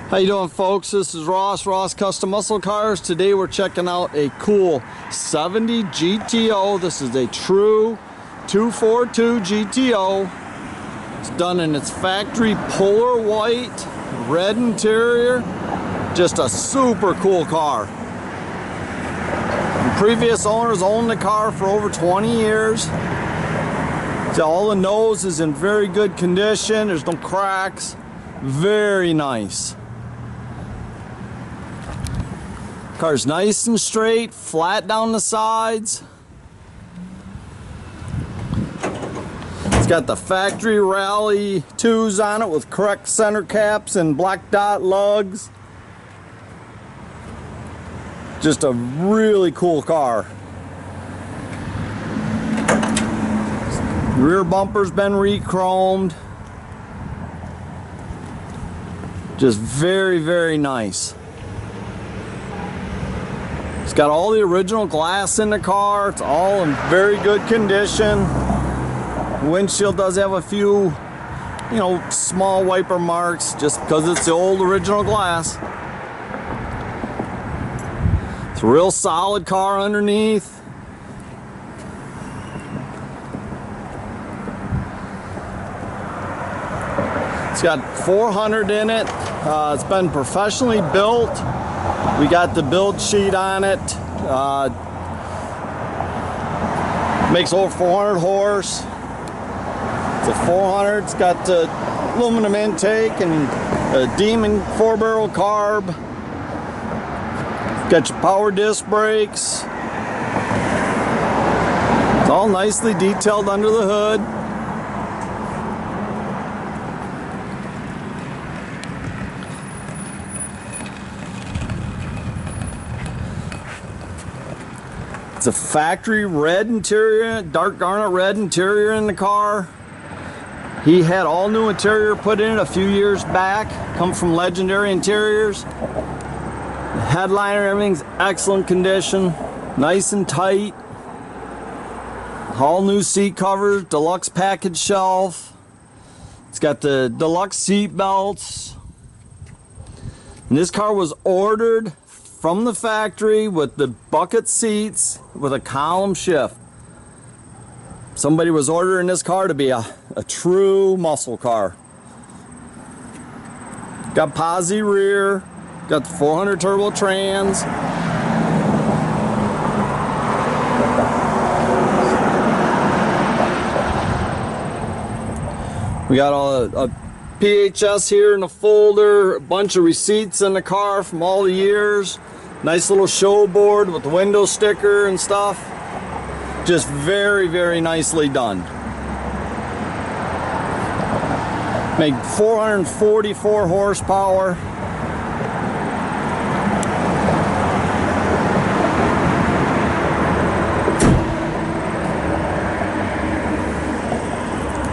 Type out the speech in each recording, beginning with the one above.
How you doing, folks? This is Ross Custom Muscle Cars. Today we're checking out a cool 70 GTO. This is a true 242 GTO. It's done in its factory polar white, red interior. Just a super cool car. The previous owners owned the car for over 20 years. So all the nose is in very good condition. There's no cracks. Very nice. Car's nice and straight, flat down the sides. It's got the factory Rally 2s on it with correct center caps and black dot lugs. Just a really cool car. Rear bumper's been re-chromed. Just very, very nice. It's got all the original glass in the car. It's all in very good condition. The windshield does have a few, small wiper marks just because it's the old original glass. It's a real solid car underneath. It's got 400 in it. It's been professionally built. We got the build sheet on it. Makes over 400 horse. It's a 400. It's got the aluminum intake and a Demon 4-barrel carb. Got your power disc brakes. It's all nicely detailed under the hood. It's a factory red interior, dark garnet red interior in the car. He had all new interior put in it a few years back. Come from Legendary Interiors. The headliner, everything's excellent condition. Nice and tight. All new seat covers, deluxe package shelf. It's got the deluxe seat belts. And this car was ordered from the factory with the bucket seats with a column shift. Somebody was ordering this car to be a true muscle car. Got posi rear, got the 400 turbo trans. We got a PHS here in the folder, a bunch of receipts in the car from all the years. Nice little show board with the window sticker and stuff. Just very, very nicely done. Made 444 horsepower.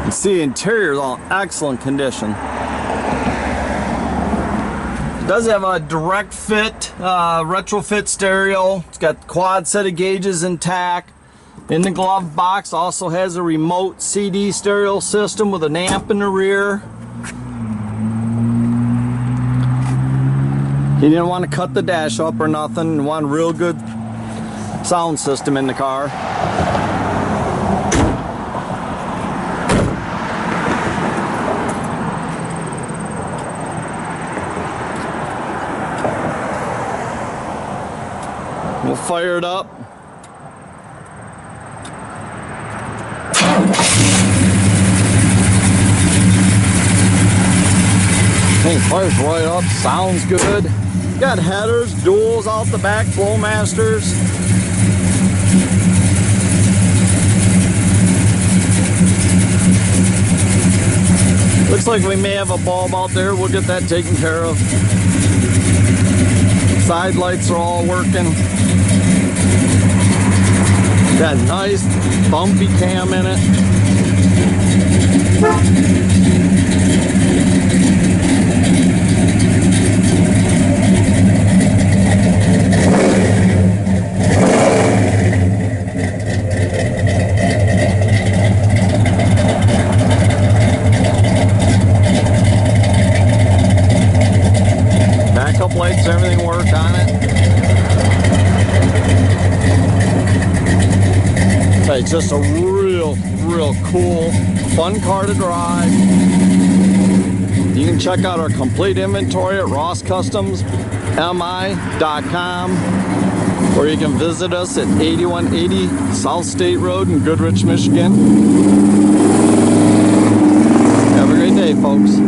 You see the interior is all excellent condition. It does have a direct fit, retrofit stereo. It's got quad set of gauges and tach. In the glove box also has a remote CD stereo system with an amp in the rear. He didn't want to cut the dash up or nothing. He wanted a real good sound system in the car. We'll fire it up. Hey, fires right up, sounds good. Got headers, duals out the back, Flowmasters. Looks like we may have a bulb out there. We'll get that taken care of. Side lights are all working. Got a nice bumpy cam in it. top lights, everything work on it. It's just a real cool, fun car to drive. You can check out our complete inventory at rosscustomsmi.com, or you can visit us at 8180 South State Road in Goodrich, Michigan. Have a great day, folks.